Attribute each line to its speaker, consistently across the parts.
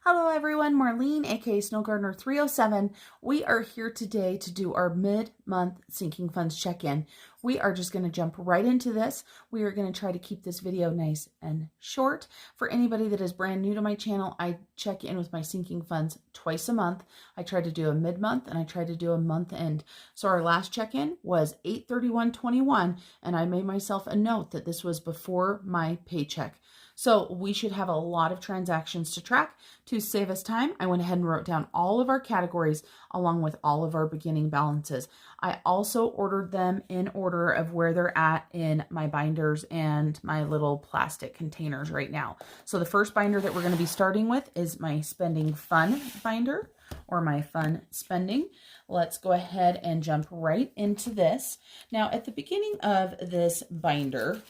Speaker 1: Hello everyone, Marlene, aka Snow Gardener 307. We are here today to do our mid-month sinking funds check-in. We are just going to jump right into this. We are going to try to keep this video nice and short. For anybody that is brand new to my channel, I check in with my sinking funds twice a month. I try to do a mid-month and I try to do a month end. So our last check-in was 8/31/21, and I made myself a note that this was before my paycheck. So we should have a lot of transactions to track. To save us time, I went ahead and wrote down all of our categories along with all of our beginning balances. I also ordered them in order of where they're at in my binders and my little plastic containers right now. So the first binder that we're going to be starting with is my spending fun binder, or my fun spending. Let's go ahead and jump right into this. Now at the beginning of this binder,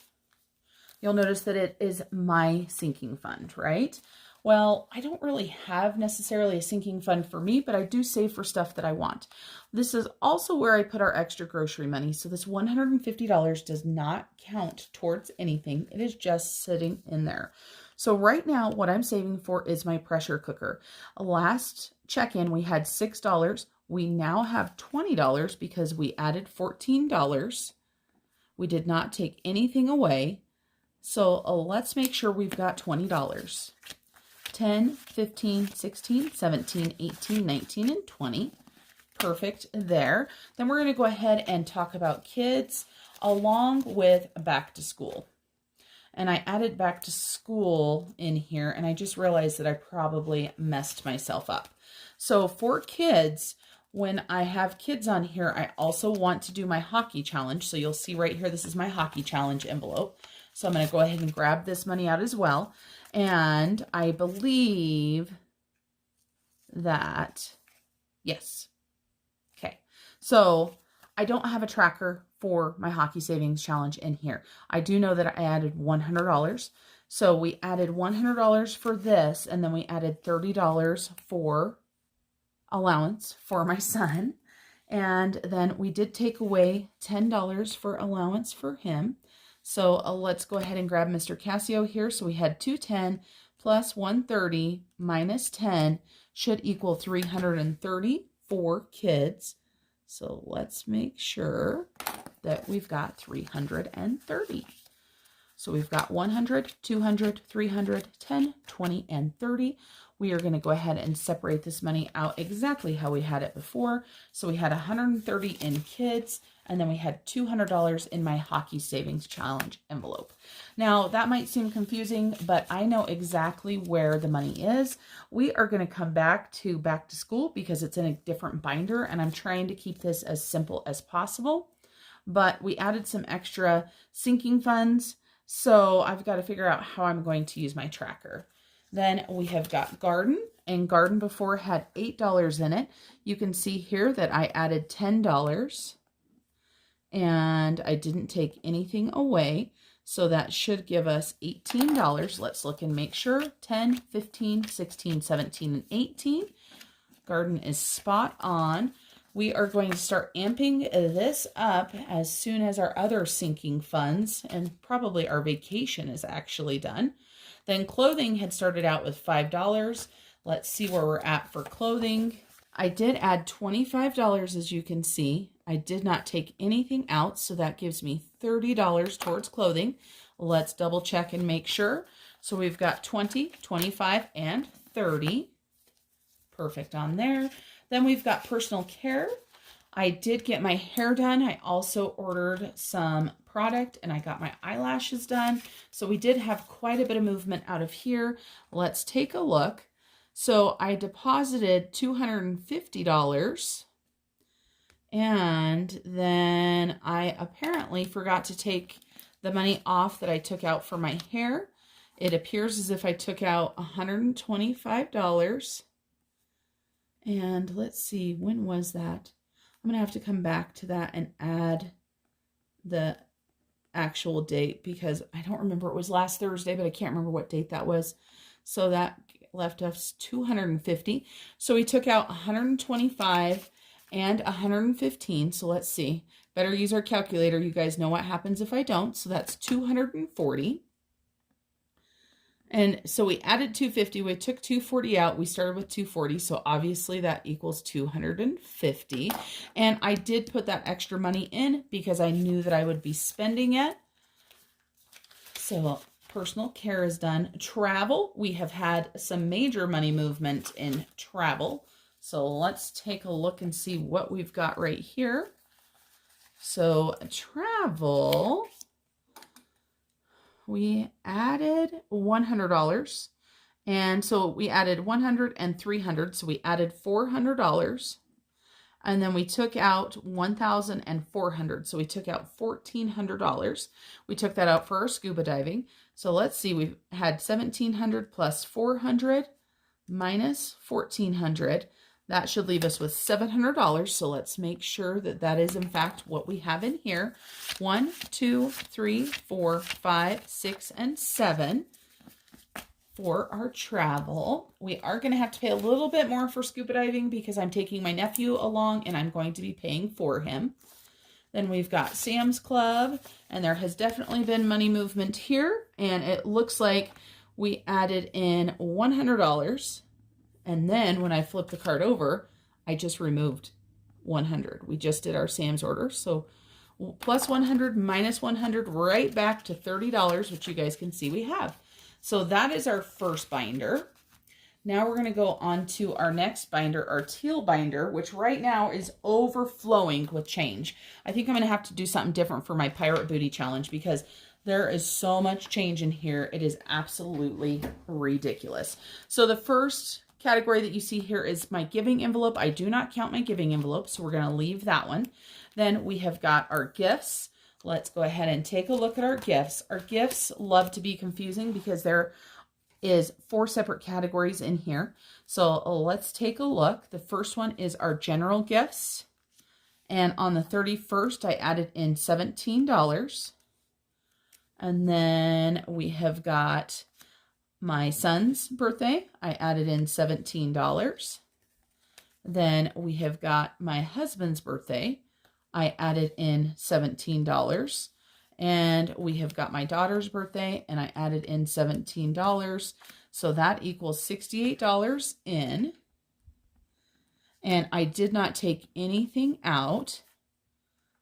Speaker 1: you'll notice that it is my sinking fund, right? Well, I don't really have necessarily a sinking fund for me, but I do save for stuff that I want. This is also where I put our extra grocery money. So this $150 does not count towards anything. It is just sitting in there. So right now, what I'm saving for is my pressure cooker. Last check-in, we had $6. We now have $20 because we added $14. We did not take anything away. So let's make sure we've got $20. 10, 15, 16, 17, 18, 19, and 20. Perfect there. Then we're going to go ahead and talk about kids along with back to school. And I added back to school in here, and I just realized that I probably messed myself up. So for kids, when I have kids on here, I also want to do my hockey challenge. So you'll see right here, this is my hockey challenge envelope. So I'm going to go ahead and grab this money out as well. And I believe that, yes. Okay. So I don't have a tracker for my hockey savings challenge in here. I do know that I added $100. So we added $100 for this, and then we added $30 for allowance for my son. And then we did take away $10 for allowance for him. So let's go ahead and grab Mr. Casio here. So we had 210 plus 130 minus 10 should equal 330 for kids. So let's make sure that we've got 330. So we've got 100, 200, 300, 10, 20, and 30. We are going to go ahead and separate this money out exactly how we had it before. So we had 130 in kids, and then we had $200 in my hockey savings challenge envelope. Now that might seem confusing, but I know exactly where the money is. We are going to come back to school because it's in a different binder, and I'm trying to keep this as simple as possible. But we added some extra sinking funds, so I've got to figure out how I'm going to use my tracker. Then we have got garden, and garden before had $8 in it. You can see here that I added $10 and I didn't take anything away. So that should give us $18. Let's look and make sure. 10, 15, 16, 17, and 18. Garden is spot on. We are going to start amping this up as soon as our other sinking funds and probably our vacation is actually done. Then clothing had started out with $5. Let's see where we're at for clothing. I did add $25, as you can see. I did not take anything out, so that gives me $30 towards clothing. Let's double check and make sure. So we've got 20, 25, and 30. Perfect on there. Then we've got personal care. I did get my hair done. I also ordered some product and I got my eyelashes done. So we did have quite a bit of movement out of here. Let's take a look. So I deposited $250 and then I apparently forgot to take the money off that I took out for my hair. It appears as if I took out $125. And let's see, when was that? I'm going to have to come back to that and add the actual date because I don't remember. It was last Thursday, but I can't remember what date that was. So that left us $250. So we took out $125 and $115. So let's see. Better use our calculator. You guys know what happens if I don't. So that's $240. And so we added 250, we took 240 out, we started with 240, so obviously that equals 250. And I did put that extra money in because I knew that I would be spending it. So personal care is done. Travel, we have had some major money movement in travel. So let's take a look and see what we've got right here. So travel, we added $100. And so we added 100 and 300. So we added $400. And then we took out 1,400. So we took out $1,400. We took that out for our scuba diving. So let's see, we've had 1,700 plus 400 minus 1,400. That should leave us with $700. So let's make sure that that is in fact what we have in here. 1, 2, 3, 4, 5, 6, and 7 for our travel. We are going to have to pay a little bit more for scuba diving because I'm taking my nephew along and I'm going to be paying for him. Then we've got Sam's Club, and there has definitely been money movement here, and it looks like we added in $100. And then when I flip the card over, I just removed 100. We just did our Sam's order. So plus 100 minus 100, right back to $30, which you guys can see we have. So that is our first binder. Now we're going to go on to our next binder, our teal binder, which right now is overflowing with change. I think I'm going to have to do something different for my Pirate Booty Challenge because there is so much change in here. It is absolutely ridiculous. So the first category that you see here is my giving envelope. I do not count my giving envelope, so we're going to leave that one. Then we have got our gifts. Let's go ahead and take a look at our gifts. Our gifts love to be confusing because there is 4 separate categories in here. So let's take a look. The first one is our general gifts. And on the 31st, I added in $17. And then we have got my son's birthday. I added in $17. Then we have got my husband's birthday. I added in $17. And we have got my daughter's birthday, and I added in $17. So that equals $68 in. And I did not take anything out.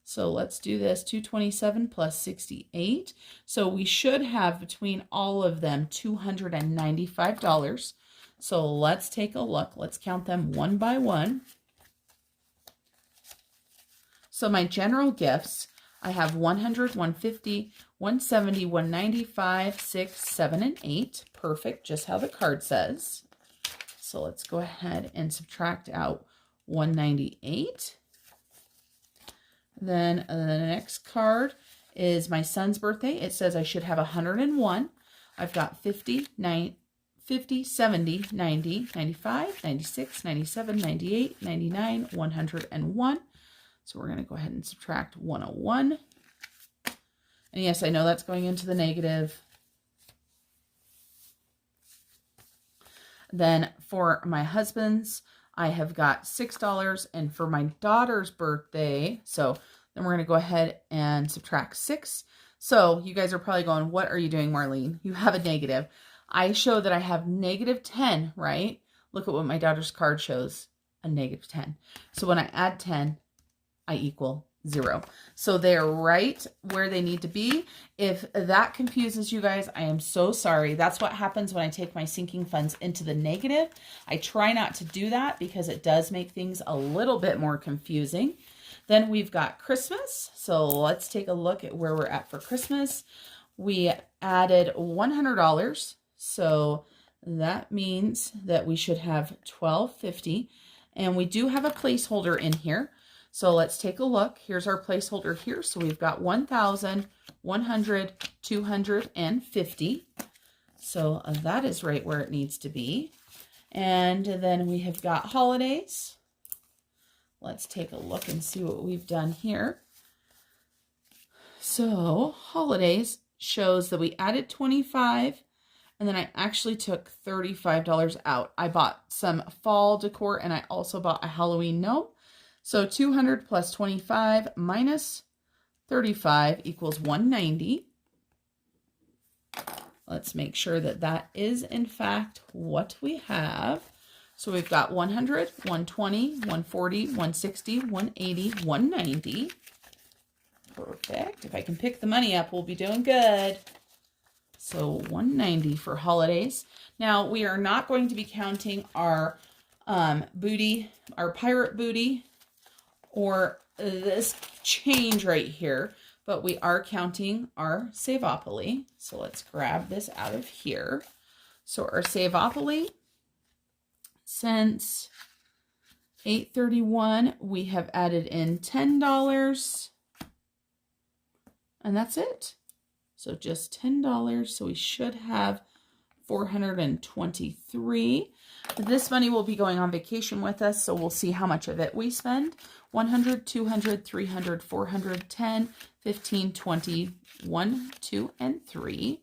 Speaker 1: So let's do this, 227 plus 68. So we should have between all of them $295. So let's take a look. Let's count them one by one. So my general gifts, I have 100, 150, 170, 195, 6, 7, and 8. Perfect, just how the card says. So let's go ahead and subtract out 198. Then the next card is my son's birthday. It says I should have 101. I've got 50, 70, 90, 95, 96, 97, 98, 99, 101. So we're going to go ahead and subtract 101. And yes, I know that's going into the negative. Then for my husband's, I have got $6. And for my daughter's birthday, so then we're going to go ahead and subtract 6. So you guys are probably going, what are you doing, Marlene? You have a negative. I show that I have negative 10, right? Look at what my daughter's card shows, a negative 10. So when I add 10, I equal 0. So they're right where they need to be. If that confuses you guys, I am so sorry. That's what happens when I take my sinking funds into the negative. I try not to do that because it does make things a little bit more confusing. Then we've got Christmas. So let's take a look at where we're at for Christmas. We added $100. So that means that we should have $1,250. And we do have a placeholder in here. So let's take a look. Here's our placeholder here. So we've got 1,100, 250. So that is right where it needs to be. And then we have got holidays. Let's take a look and see what we've done here. So holidays shows that we added 25, and then I actually took $35 out. I bought some fall decor, and I also bought a Halloween gnome. So 200 plus 25 minus 35 equals 190. Let's make sure that that is in fact what we have. So we've got 100, 120, 140, 160, 180, 190. Perfect. If I can pick the money up, we'll be doing good. So 190 for holidays. Now we are not going to be counting our booty, our pirate booty, or this change right here, but we are counting our Savopoly. So let's grab this out of here. So our Savopoly, since 8/31, we have added in $10, and that's it. So just $10. So we should have 423. This money will be going on vacation with us, so we'll see how much of it we spend. 100, 200, 300, 400, 10, 15, 20, 1, 2, and 3.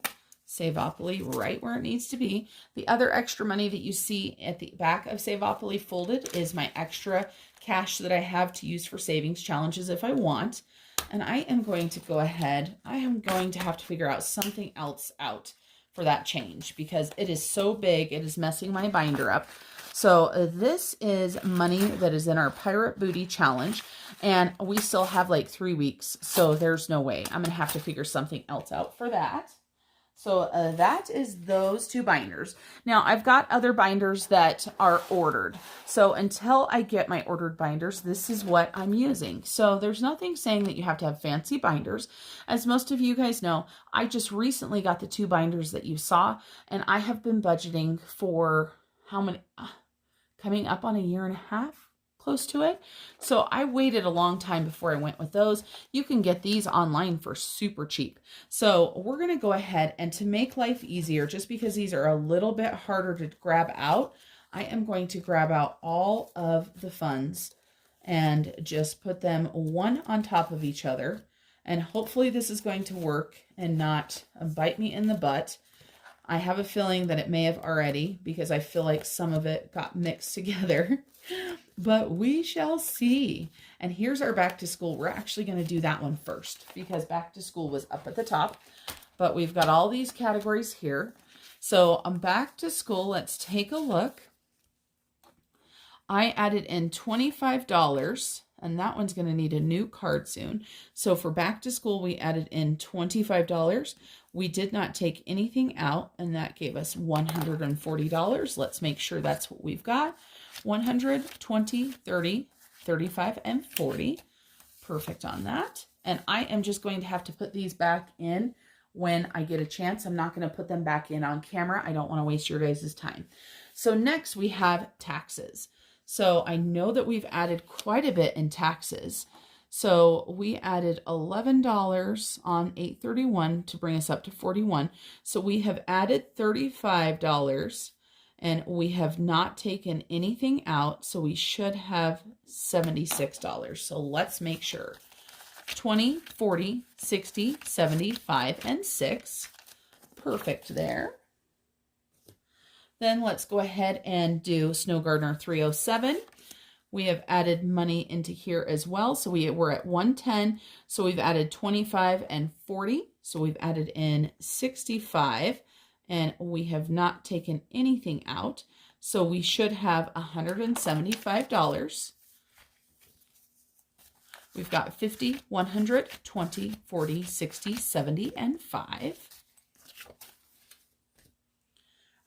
Speaker 1: Savopoly right where it needs to be. The other extra money that you see at the back of Savopoly folded is my extra cash that I have to use for savings challenges if I want. And I am going to go ahead. I am going to have to figure out something else out for that change because it is so big. It is messing my binder up. So this is money that is in our Pirate Booty Challenge, and we still have like 3 weeks. So there's no way. I'm going to have to figure something else out for that. So that is those 2 binders. Now I've got other binders that are ordered. So until I get my ordered binders, this is what I'm using. So there's nothing saying that you have to have fancy binders. As most of you guys know, I just recently got the 2 binders that you saw, and I have been budgeting for how many, coming up on a year and a half. Close to it. So I waited a long time before I went with those. You can get these online for super cheap. So we're going to go ahead, and to make life easier, just because these are a little bit harder to grab out, I am going to grab out all of the funds and just put them one on top of each other. And hopefully this is going to work and not bite me in the butt. I have a feeling that it may have already, because I feel like some of it got mixed together. But we shall see. And here's our back to school. We're actually going to do that one first because back to school was up at the top. But we've got all these categories here. So I'm back to school. Let's take a look. I added in $25, and that one's going to need a new card soon. So for back to school, we added in $25. We did not take anything out, and that gave us $140. Let's make sure that's what we've got. 100, 20, 30, 35, and 40. Perfect on that. And I am just going to have to put these back in when I get a chance. I'm not going to put them back in on camera. I don't want to waste your guys' time. So next we have taxes. So I know that we've added quite a bit in taxes. So we added $11 on 8/31 to bring us up to 41. So we have added $35. And we have not taken anything out, so we should have $76. So let's make sure. 20, 40, 60, 75, and 6. Perfect there. Then let's go ahead and do Snow Gardener 307. We have added money into here as well. So we're at 110. So we've added 25 and 40. So we've added in 65. And we have not taken anything out. So we should have $175. We've got 50, 100, 20, 40, 60, 70, and 5.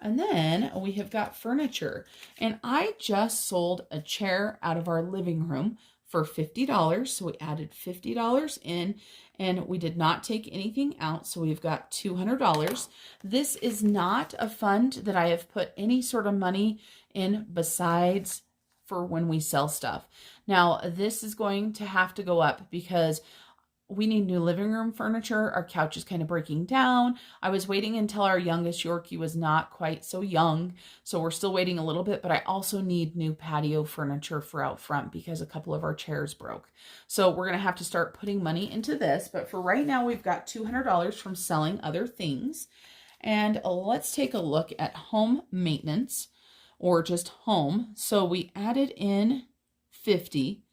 Speaker 1: And then we have got furniture. And I just sold a chair out of our living room for $50. So we added $50 in, and we did not take anything out. So we've got $200. This is not a fund that I have put any sort of money in besides for when we sell stuff. Now, this is going to have to go up because we need new living room furniture. Our couch is kind of breaking down. I was waiting until our youngest Yorkie was not quite so young. So we're still waiting a little bit, but I also need new patio furniture for out front because a couple of our chairs broke. So we're going to have to start putting money into this. But for right now, we've got $200 from selling other things. And let's take a look at home maintenance or just home. So we added in 50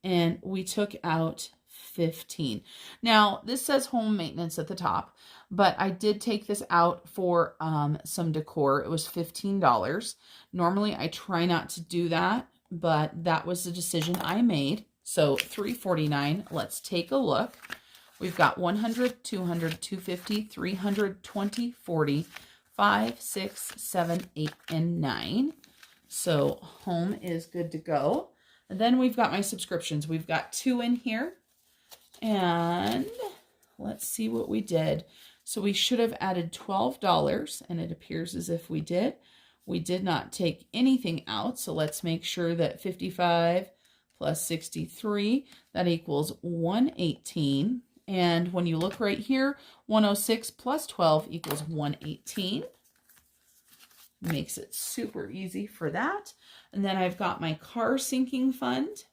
Speaker 1: and we took out 15. Now, this says home maintenance at the top, but I did take this out for some decor. It was $15. Normally I try not to do that, but that was the decision I made. So $3.49. Let's take a look. We've got 100, 200, 250, 300, 20, 40, 5, 6, 7, 8, and 9. So home is good to go. And then we've got my subscriptions. We've got 2 in here. And let's see what we did. So we should have added $12, and it appears as if we did. We did not take anything out, so let's make sure that 55 plus 63, that equals 118. And when you look right here, 106 plus 12 equals 118. Makes it super easy for that. And then I've got my car sinking fund.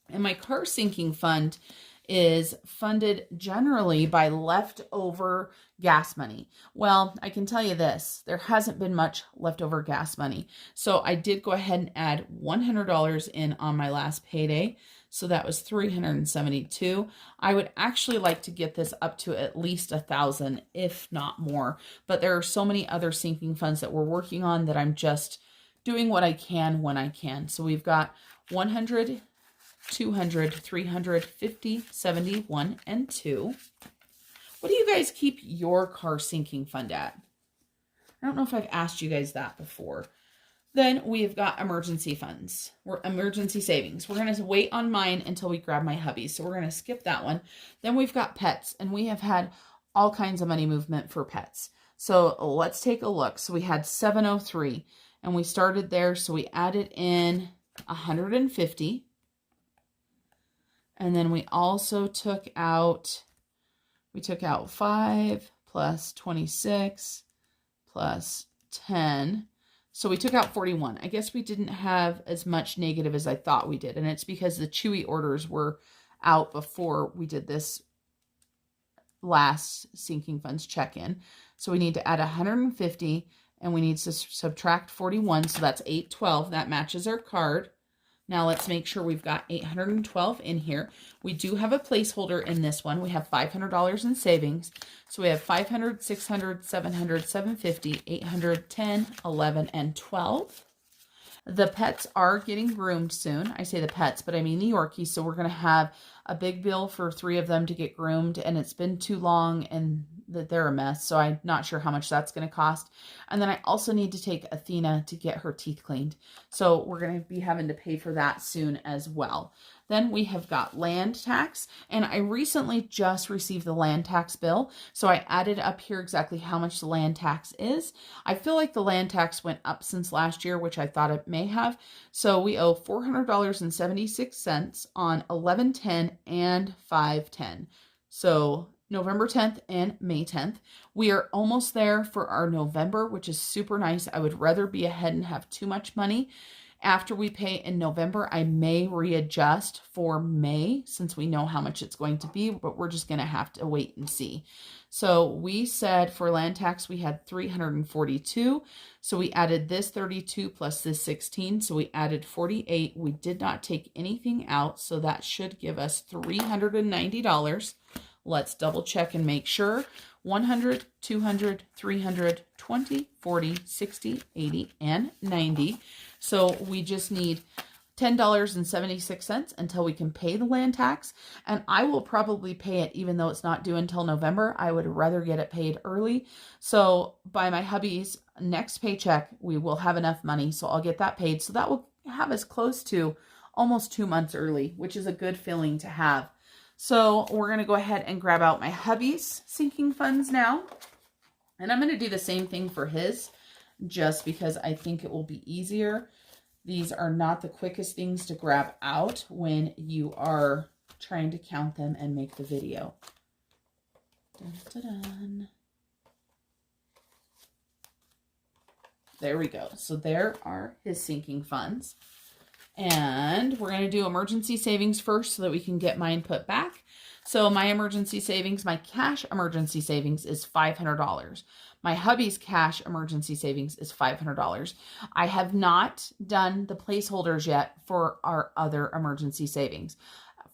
Speaker 1: And my car sinking fund is funded generally by leftover gas money. Well, I can tell you this, there hasn't been much leftover gas money. So I did go ahead and add $100 in on my last payday. So that was $372. I would actually like to get this up to at least $1,000, if not more. But there are so many other sinking funds that we're working on that I'm just doing what I can when I can. So we've got 100, 200, 300, 50, 71, and 2. What do you guys keep your car sinking fund at? I don't know if I've asked you guys that before. Then we've got emergency funds, or emergency savings. We're going to wait on mine until we grab my hubby. So we're going to skip that one. Then we've got pets, and we have had all kinds of money movement for pets. So let's take a look. So we had 703, and we started there. So we added in 150. And then we also took out 5 plus 26 plus 10. So we took out 41. I guess we didn't have as much negative as I thought we did. And it's because the Chewy orders were out before we did this last sinking funds check-in. So we need to add 150 and we need to subtract 41. So that's 812. That matches our card. Now let's make sure we've got 812 in here. We do have a placeholder in this one. We have $500 in savings. So we have 500, 600, 700, 750, 800, 10, 11, and 12. The pets are getting groomed soon. I say the pets, but I mean the Yorkies. So we're going to have a big bill for 3 of them to get groomed, and it's been too long and that they're a mess. So I'm not sure how much that's going to cost. And then I also need to take Athena to get her teeth cleaned. So we're going to be having to pay for that soon as well. Then we have got land tax, and I recently just received the land tax bill. So I added up here exactly how much the land tax is. I feel like the land tax went up since last year, which I thought it may have. So we owe $400.76 on 11/10 and 5/10. So November 10th and May 10th. We are almost there for our November, which is super nice. I would rather be ahead and have too much money. After we pay in November, I may readjust for May since we know how much it's going to be, but we're just going to have to wait and see. So we said for land tax, we had 342. So we added this 32 plus this 16. So we added 48. We did not take anything out. So that should give us $390. Let's double check and make sure. 100, 200, 300, 20, 40, 60, 80, and 90. So we just need $10.76 until we can pay the land tax. And I will probably pay it even though it's not due until November. I would rather get it paid early. So by my hubby's next paycheck, we will have enough money. So I'll get that paid. So that will have us close to almost 2 months early, which is a good feeling to have. So we're going to go ahead and grab out my hubby's sinking funds now. And I'm going to do the same thing for his just because I think it will be easier. These are not the quickest things to grab out when you are trying to count them and make the video. Dun, dun, dun. There we go. So there are his sinking funds. And we're going to do emergency savings first so that we can get mine put back. So my emergency savings, my cash emergency savings is $500. My hubby's cash emergency savings is $500. I have not done the placeholders yet for our other emergency savings.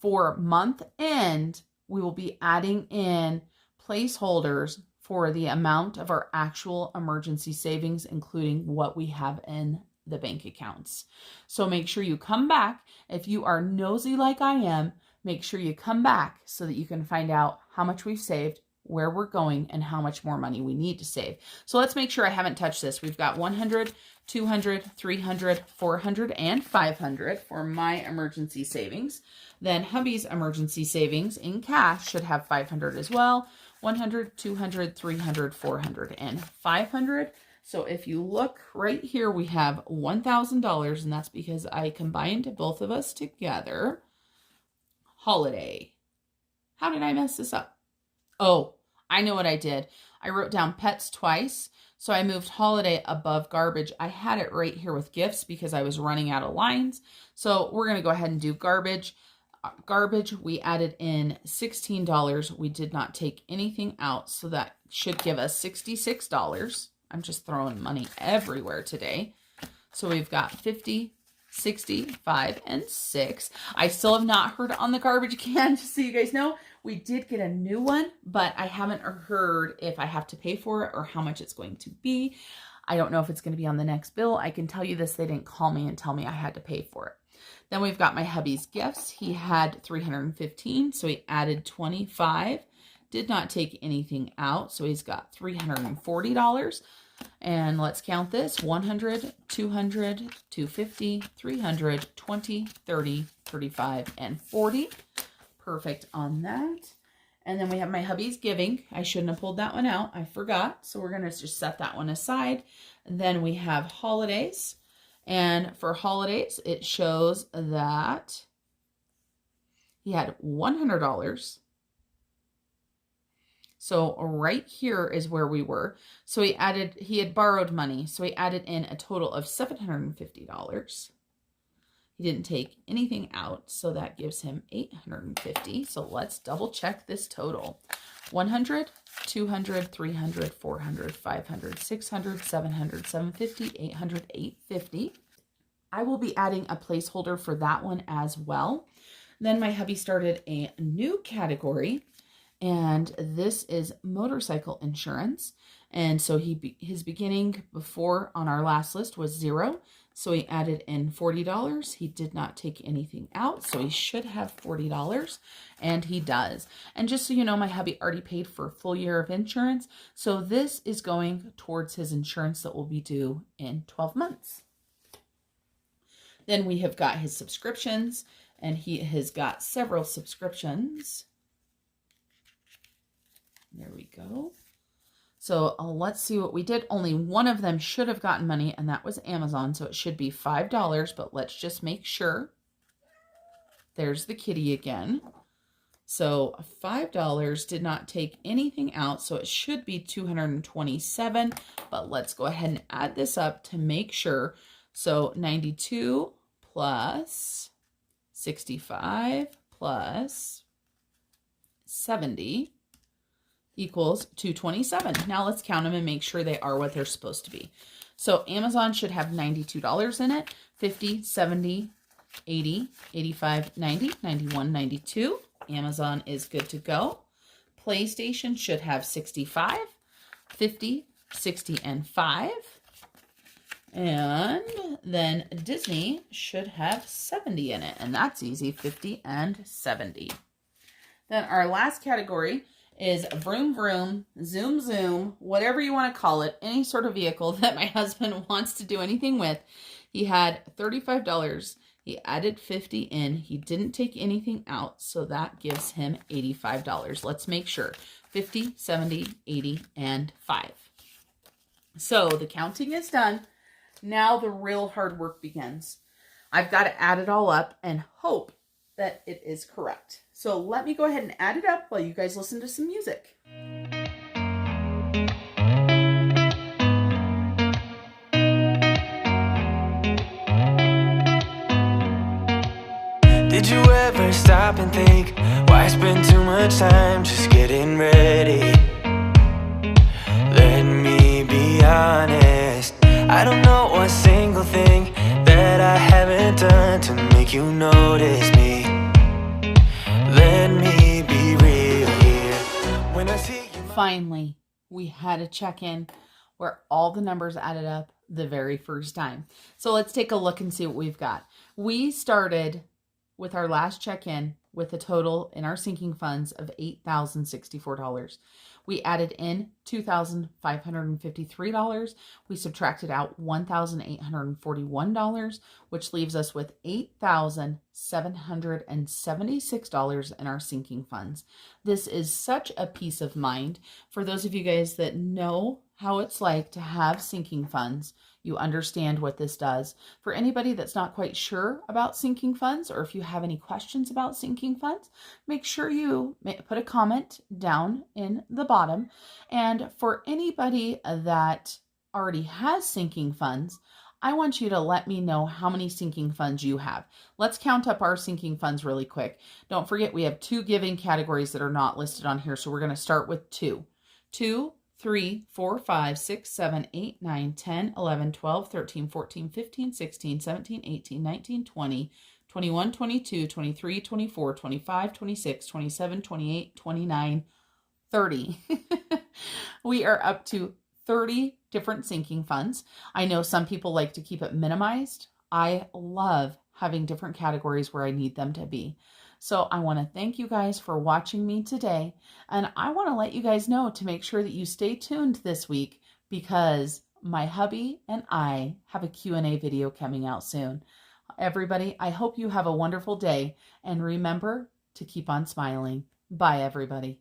Speaker 1: For month end, we will be adding in placeholders for the amount of our actual emergency savings, including what we have in the bank accounts. So make sure you come back. If you are nosy like I am, make sure you come back so that you can find out how much we've saved, where we're going, and how much more money we need to save. So let's make sure I haven't touched this. We've got 100, 200, 300, 400, and 500 for my emergency savings. Then hubby's emergency savings in cash should have 500 as well. 100, 200, 300, 400, and 500. So if you look right here, we have $1,000, and that's because I combined both of us together. Holiday. How did I mess this up? Oh, I know what I did. I wrote down pets twice, so I moved holiday above garbage. I had it right here with gifts because I was running out of lines. So we're going to go ahead and do garbage. Garbage, we added in $16. We did not take anything out, so that should give us $66. I'm just throwing money everywhere today. So we've got 50, 65, and 6. I still have not heard on the garbage can, just so you guys know. We did get a new one, but I haven't heard if I have to pay for it or how much it's going to be. I don't know if it's going to be on the next bill. I can tell you this, they didn't call me and tell me I had to pay for it. Then we've got my hubby's gifts. He had 315, so he added 25. Did not take anything out, so he's got $340. And let's count this: 100, 200, 250, 300, 20, 30, 35, and 40. Perfect on that. And then we have my hubby's giving. I shouldn't have pulled that one out. I forgot. So we're going to just set that one aside. And then we have holidays. And for holidays, it shows that he had $100. So right here is where we were. So he had borrowed money. So he added in a total of $750. He didn't take anything out. So that gives him $850. So let's double check this total. 100, 200, 300, 400, 500, 600, 700, 750, 800, 850. I will be adding a placeholder for that one as well. Then my hubby started a new category, and this is motorcycle insurance. And so his beginning before on our last list was $0. So he added in $40. He did not take anything out, so he should have $40, and he does. And just so you know, my hubby already paid for a full year of insurance, so this is going towards his insurance that will be due in 12 months. Then we have got his subscriptions, and he has got several subscriptions. There we go. So let's see what we did. Only one of them should have gotten money, and that was Amazon. So it should be $5, but let's just make sure. There's the kitty again. So $5 did not take anything out, so it should be $227. But let's go ahead and add this up to make sure. So 92 plus 65 plus 70 equals 227. Now let's count them and make sure they are what they're supposed to be. So Amazon should have $92 in it. 50, 70, 80, 85, 90, 91, 92. Amazon is good to go. PlayStation should have 65, 50, 60, and 5. And then Disney should have 70 in it. And that's easy, 50 and 70. Then our last category is vroom vroom, zoom zoom, whatever you want to call it, any sort of vehicle that my husband wants to do anything with. He had $35. He added 50 in. He didn't take anything out, so that gives him $85. Let's make sure. 50, 70, 80, and 5. So the counting is done. Now the real hard work begins. I've got to add it all up and hope that it is correct. So let me go ahead and add it up while you guys listen to some music.
Speaker 2: Did you ever stop and think, why spend too much time just getting ready? Let me be honest, I don't know a single thing that I haven't done to make you notice me. Let me be real here. When I see you
Speaker 1: Finally, we had a check-in where all the numbers added up the very first time. So let's take a look and see what we've got. We started with our last check-in with a total in our sinking funds of $8,064. We added in $2,553. We subtracted out $1,841, which leaves us with $8,776 in our sinking funds. This is such a peace of mind. For those of you guys that know how it's like to have sinking funds, you understand what this does. For anybody that's not quite sure about sinking funds, or if you have any questions about sinking funds, make sure you put a comment down in the bottom. And for anybody that already has sinking funds, I want you to let me know how many sinking funds you have. Let's count up our sinking funds really quick. Don't forget, we have 2 giving categories that are not listed on here, so we're going to start with 2. 2, 3, 4, 5, 6, 7, 8, 9, 10, 11, 12, 13, 14, 15, 16, 17, 18, 19, 20, 21, 22, 23, 24, 25, 26, 27, 28, 29, 30. We are up to 30 different sinking funds. I know some people like to keep it minimized. I love having different categories where I need them to be. So I want to thank you guys for watching me today. And I want to let you guys know to make sure that you stay tuned this week, because my hubby and I have a Q&A video coming out soon. Everybody, I hope you have a wonderful day, and remember to keep on smiling. Bye, everybody.